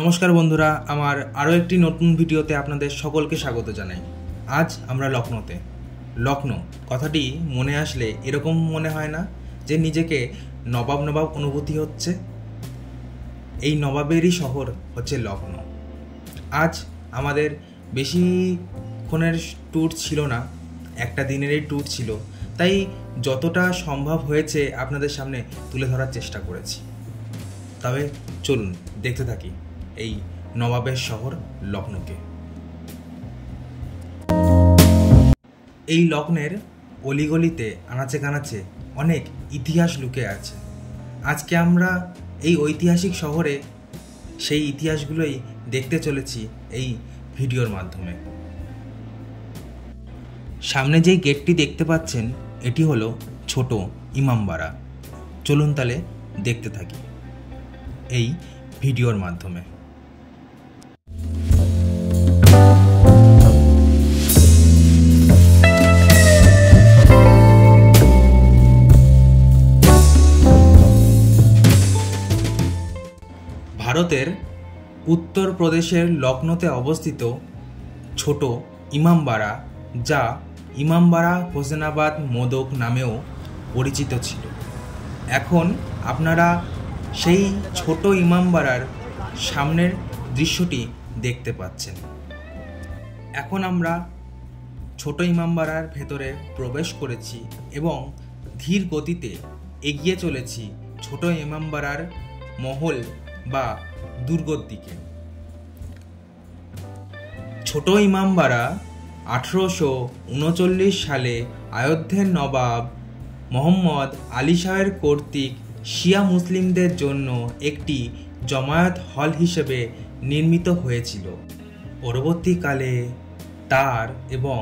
নমস্কার বন্ধুরা, আমার আরও একটি নতুন ভিডিওতে আপনাদের সকলকে স্বাগত জানাই। আজ আমরা লখনৌতে। লখনৌ কথাটি মনে আসলে এরকম মনে হয় না যে নিজেকে নবাব নবাব অনুভূতি হচ্ছে? এই নবাবেরই শহর হচ্ছে লখনৌ। আজ আমাদের বেশিক্ষণের ট্যুর ছিল না, একটা দিনেরই ট্যুর ছিল, তাই যতটা সম্ভব হয়েছে আপনাদের সামনে তুলে ধরার চেষ্টা করেছি। তবে চলুন দেখতে থাকি এই নবাবের শহর লখনৌকে। এই লখনৌর অলিগলিতে আনাচে কানাচে অনেক ইতিহাস লুকে আছে। আজকে আমরা এই ঐতিহাসিক শহরে সেই ইতিহাসগুলোই দেখতে চলেছি এই ভিডিওর মাধ্যমে। সামনে যেই গেটটি দেখতে পাচ্ছেন এটি হলো ছোট ইমামবাড়া। চলুন তাহলে দেখতে থাকি এই ভিডিওর মাধ্যমে। ভারতের উত্তরপ্রদেশের লখনৌতে অবস্থিত ছোট ইমামবাড়া, যা ইমামবাড়া হোসেনাবাদ মোদক নামেও পরিচিত ছিল। এখন আপনারা সেই ছোট ইমামবাড়ার সামনের দৃশ্যটি দেখতে পাচ্ছেন। এখন আমরা ছোট ইমামবাড়ার ভেতরে প্রবেশ করেছি এবং ধীর গতিতে এগিয়ে চলেছি ছোট ইমামবাড়ার মহল বা দুর্গর দিকে। ছোট ইমামবাড়া 1839 সালে আয়োধ্যের নবাব মোহাম্মদ আলী শাহের কর্তৃক শিয়া মুসলিমদের জন্য একটি জমায়েত হল হিসেবে নির্মিত হয়েছিল। পরবর্তীকালে তার এবং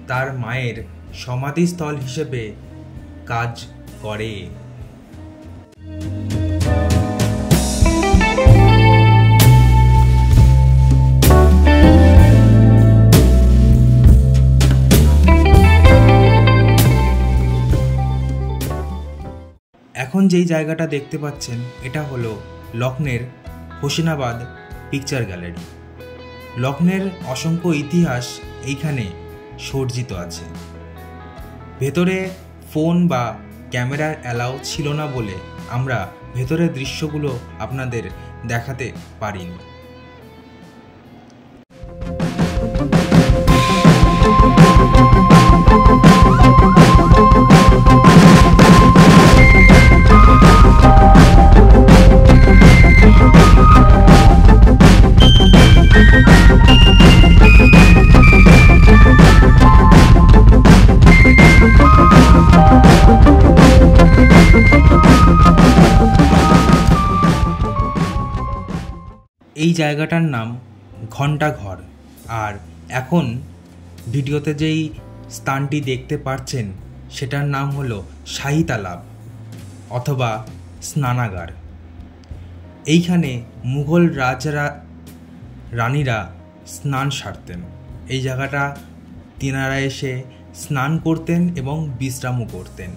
তার মায়ের সমাধিস্থল হিসেবে কাজ করে। এখন যেই জায়গাটা দেখতে পাচ্ছেন এটা হলো লখনৌর হোসেনাবাদ পিকচার গ্যালারি। লখনৌর অসংখ্য ইতিহাস এইখানে সজ্জিত আছে। ভেতরে ফোন বা ক্যামেরার অ্যালাউ ছিল না বলে আমরা ভেতরের দৃশ্যগুলো আপনাদের দেখাতে পারিনি। এই জায়গাটার নাম ঘণ্টাঘর, আর এখন ভিডিওতে যেই স্থানটি দেখতে পাচ্ছেন সেটার নাম হলো শাহী তালাব অথবা স্নানাগার। এইখানে মুঘল রানীরা স্নান সারতেন। এই জায়গাটা তিনারা এসে স্নান করতেন এবং বিশ্রামও করতেন।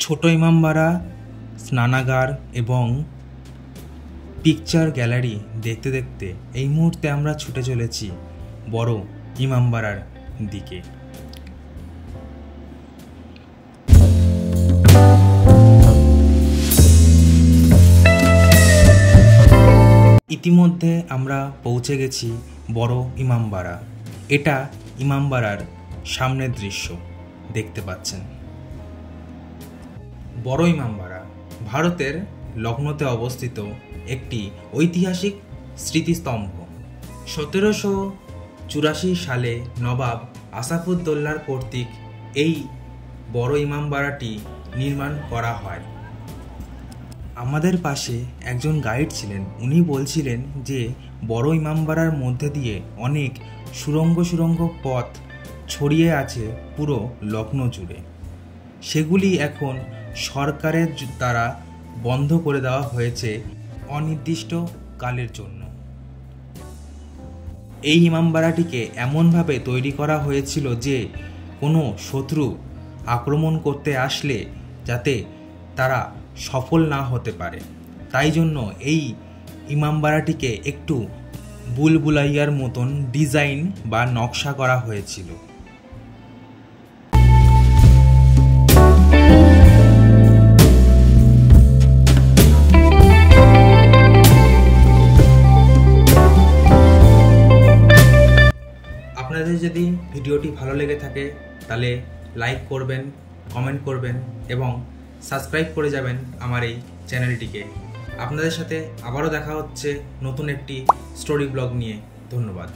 ছোট ইমামবাড়া, স্নানাগার এবং পিকচার গ্যালারি দেখতে দেখতে এই মুহূর্তে আমরা ছুটে চলেছি বড় ইমামবাড়ার দিকে। ইতিমধ্যে আমরা পৌঁছে গেছি বড় ইমামবাড়া। এটা ইমামবাড়ার সামনের দৃশ্য দেখতে পাচ্ছেন। বড় ইমামবাড়া ভারতের লখনৌতে অবস্থিত একটি ঐতিহাসিক স্মৃতিস্তম্ভ। 1784 সালে নবাব আসাফউদ্দৌলার কর্তৃক এই বড় ইমামবাড়াটি নির্মাণ করা হয়। আমাদের পাশে একজন গাইড ছিলেন, উনি বলছিলেন যে বড় ইমামবাড়ার মধ্যে দিয়ে অনেক সুড়ঙ্গ পথ ছড়িয়ে আছে পুরো লখনৌ জুড়ে। সেগুলি এখন সরকারের দ্বারা বন্ধ করে দেওয়া হয়েছে অনির্দিষ্ট কালের জন্য। এই ইমামবাড়াটিকে এমনভাবে তৈরি করা হয়েছিল যে কোনো শত্রু আক্রমণ করতে আসলে যাতে তারা সফল না হতে পারে। তাই জন্য এই ইমামবাড়াটিকে একটু বুলবুলাইয়ার মতন ডিজাইন বা নকশা করা হয়েছিল। আপনাদের যদি ভিডিওটি ভালো লেগে থাকে তাহলে লাইক করবেন, কমেন্ট করবেন এবং সাবস্ক্রাইব করে যাবেন আমার এই চ্যানেলটিকে। আপনাদের সাথে আবারও দেখা হচ্ছে নতুন একটি স্টোরি ব্লগ নিয়ে। ধন্যবাদ।